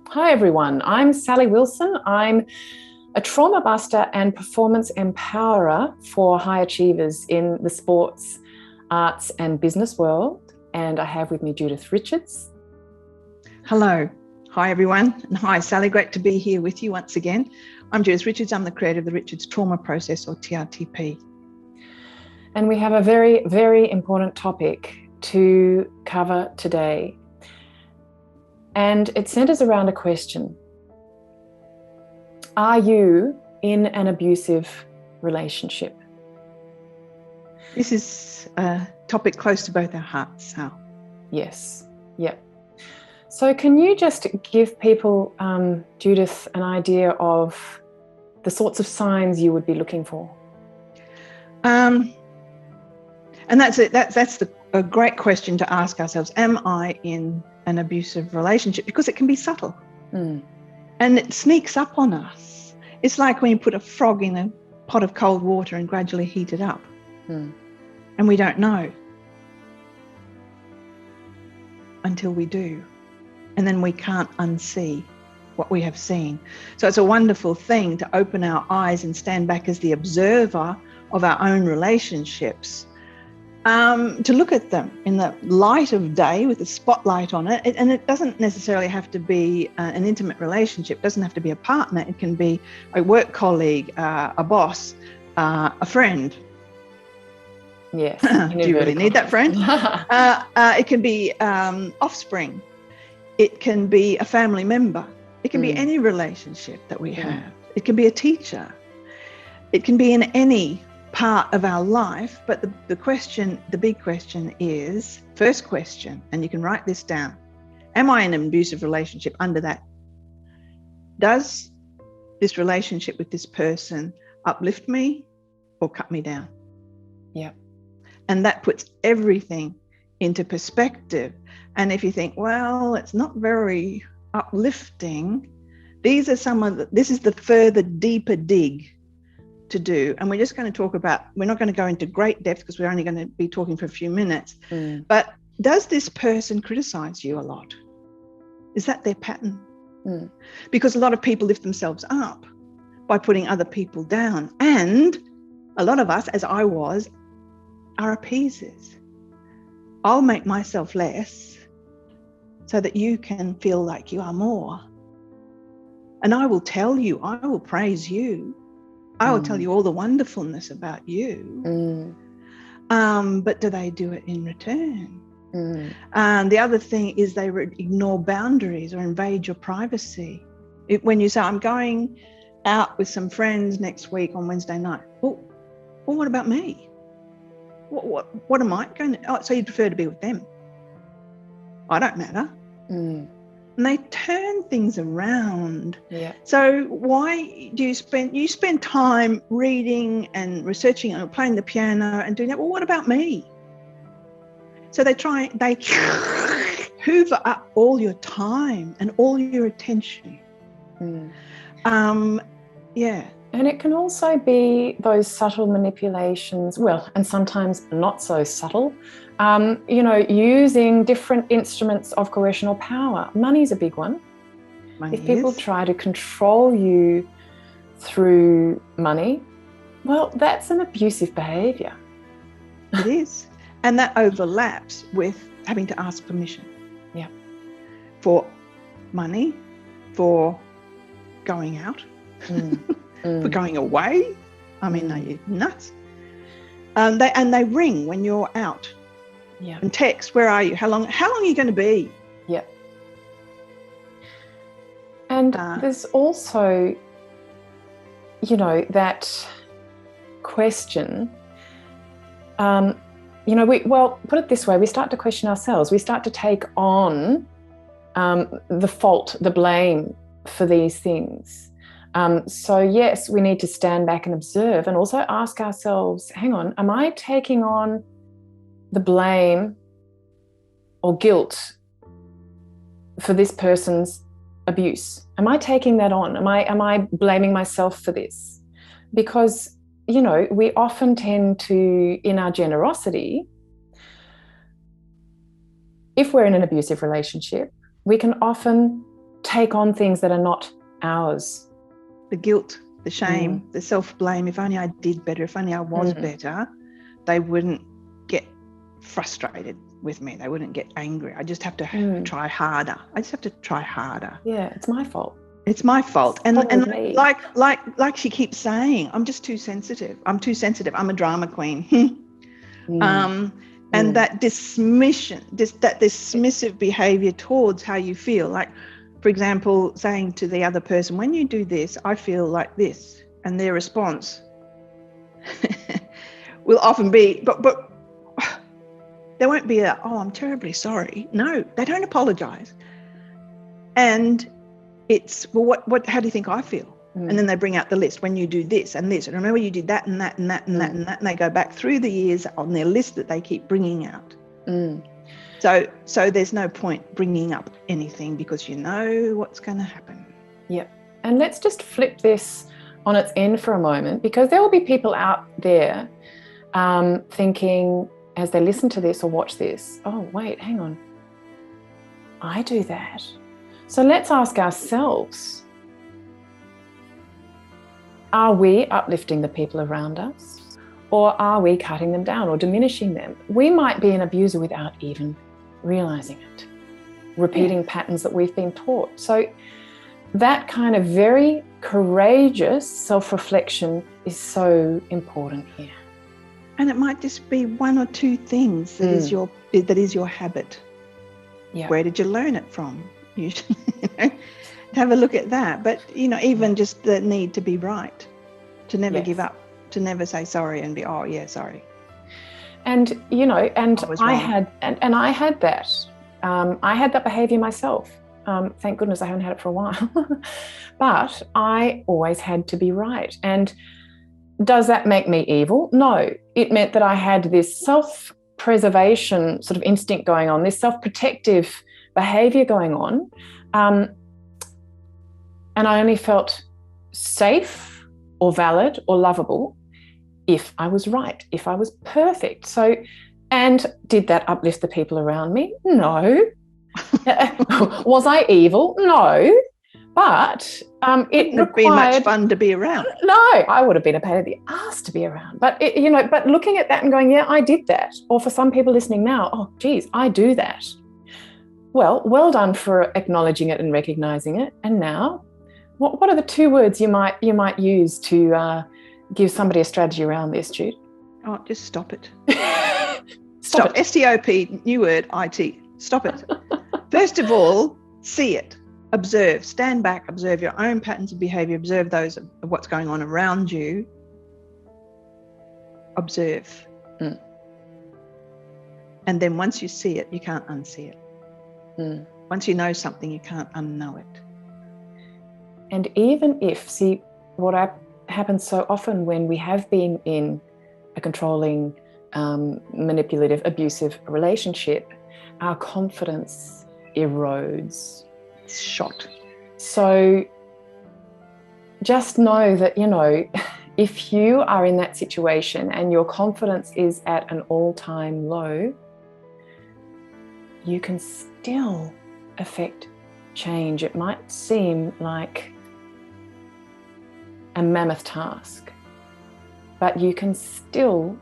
Hi everyone, I'm Sally Wilson. I'm a trauma buster and performance empowerer for high achievers in the sports, arts and business world. And I have with me Judith Richards. Hello. Hi everyone. And hi Sally, great to be here with you once again. I'm Judith Richards. I'm the creator of the Richards Trauma Process, or TRTP. And we have a very, very important topic to cover today. And it centers around a question. Are you in an abusive relationship? This is a topic close to both our hearts, Sal. Yes. Yep. So can you just give people, Judith, an idea of the sorts of signs you would be looking for? And that's it. That's a great question to ask ourselves. Am I in an abusive relationship? Because it can be subtle. And it sneaks up on us. It's like when you put a frog in a pot of cold water and gradually heat it up. And we don't know until we do. And then we can't unsee what we have seen. So it's a wonderful thing to open our eyes and stand back as the observer of our own relationships, to look at them in the light of day with the spotlight on it. And it doesn't necessarily have to be an intimate relationship. It doesn't have to be a partner. It can be a work colleague, a boss, a friend. Yes. Do you really need that friend? It can be offspring. It can be a family member. It can be any relationship that we have. It can be a teacher. It can be in any part of our life. But the question, the big question is, first question, and you can write this down. Am I in an abusive relationship? Under that, does this relationship with this person uplift me or cut me down? Yeah. And that puts everything into perspective. And if you think, well, it's not very uplifting, this is the further, deeper dig to do. And we're just going to talk about, we're not going to go into great depth because we're only going to be talking for a few minutes. But does this person criticize you a lot? Is that their pattern? Because a lot of people lift themselves up by putting other people down. And a lot of us, as I was, are appeasers. I'll make myself less so that you can feel like you are more. And I will tell you, I will praise you. I will tell you all the wonderfulness about you. But do they do it in return? The other thing is they ignore boundaries or invade your privacy. When you say, I'm going out with some friends next week on Wednesday night. Well, what about me? What am I going to? Oh, so you prefer to be with them? I don't matter. And they turn things around. Yeah. So why do you spend time reading and researching and playing the piano and doing that? Well, what about me? So they hoover up all your time and all your attention. Yeah. And it can also be those subtle manipulations, well, and sometimes not so subtle, using different instruments of coercion or power. Money's a big one. If people try to control you through money, well, that's an abusive behaviour. It is. And that overlaps with having to ask permission. Yeah. For money, for going out. For going away. I mean, are you nuts? They ring when you're out. Yeah. And text, where are you? How long are you going to be? Yeah. And there's also, that question. Put it this way: we start to question ourselves. We start to take on the fault, the blame for these things. So yes, we need to stand back and observe and also ask ourselves, hang on, am I taking on the blame or guilt for this person's abuse? Am I taking that on? Am I blaming myself for this? Because, we often tend to, in our generosity, if we're in an abusive relationship, we can often take on things that are not ours. The guilt, the shame, the self-blame. If only I did better, if only I was better, they wouldn't get frustrated with me. They wouldn't get angry. I just have to try harder. I just have to try harder. Yeah, it's my fault. It's my fault. And like she keeps saying, I'm just too sensitive. I'm too sensitive. I'm a drama queen. And that dismissive behavior towards how you feel. Like, for example, saying to the other person, when you do this, I feel like this. And their response will often be, but there won't be I'm terribly sorry. No, they don't apologize. And it's, well, how do you think I feel? And then they bring out the list. When you do this and this, and remember you did that and that and that and that and that, and they go back through the years on their list that they keep bringing out. So there's no point bringing up anything because you know what's going to happen. Yeah. And let's just flip this on its end for a moment, because there will be people out there thinking as they listen to this or watch this, oh, wait, hang on. I do that. So let's ask ourselves, are we uplifting the people around us, or are we cutting them down or diminishing them? We might be an abuser without even realizing it, repeating patterns that we've been taught. So that kind of very courageous self-reflection is so important here. And it might just be one or two things that is your habit. Yeah. Where did you learn it from? Usually, have a look at that. But even just the need to be right, to never give up, to never say sorry and be sorry. And I had that. I had that behavior myself. Thank goodness I haven't had it for a while. But I always had to be right. And does that make me evil? No. It meant that I had this self-preservation sort of instinct going on, this self-protective behavior going on. And I only felt safe or valid or lovable if I was right, if I was perfect. So, and did that uplift the people around me? No. Was I evil? No. But it would be much fun to be around. No, I would have been a pain in the ass to be around. But but looking at that and going, yeah, I did that. Or for some people listening now, oh, geez, I do that. Well done for acknowledging it and recognizing it. And now, what are the two words you might use to give somebody a strategy around this, Jude? Oh, just stop it. Stop. S-T-O-P, new word, I-T. Stop it. First of all, see it. Observe. Stand back. Observe your own patterns of behavior. Observe those of what's going on around you. Observe. And then once you see it, you can't unsee it. Once you know something, you can't unknow it. And even if, what happens so often when we have been in a controlling, manipulative, abusive relationship, our confidence erodes. It's shot. So just know that, if you are in that situation and your confidence is at an all-time low, you can still affect change. It might seem like a mammoth task, but you can still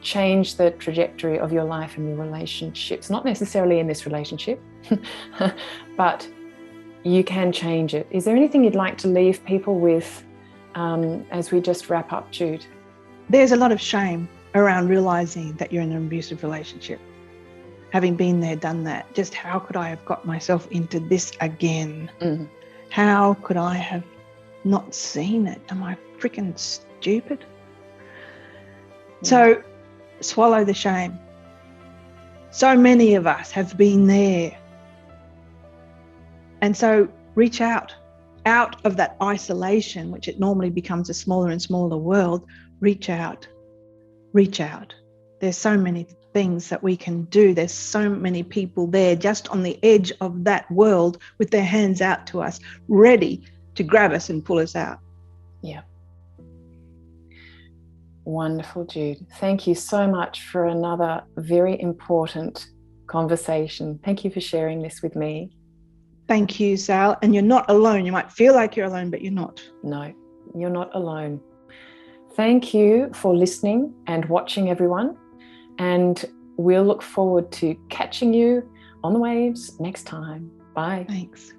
change the trajectory of your life and your relationships. Not necessarily in this relationship, but you can change it. Is there anything you'd like to leave people with as we just wrap up, Jude? There's a lot of shame around realizing that you're in an abusive relationship. Having been there, done that, just how could I have got myself into this again? How could I have not seen it? Am I freaking stupid? So swallow the shame. So many of us have been there. And so reach out of that isolation, which it normally becomes a smaller and smaller world. Reach out. There's so many things that we can do. There's so many people there just on the edge of that world with their hands out to us, ready to grab us and pull us out. Yeah. Wonderful, Jude. Thank you so much for another very important conversation. Thank you for sharing this with me. Thank you, Sal. And you're not alone. You might feel like you're alone, but you're not. No, you're not alone. Thank you for listening and watching, everyone. And we'll look forward to catching you on the waves next time. Bye. Thanks.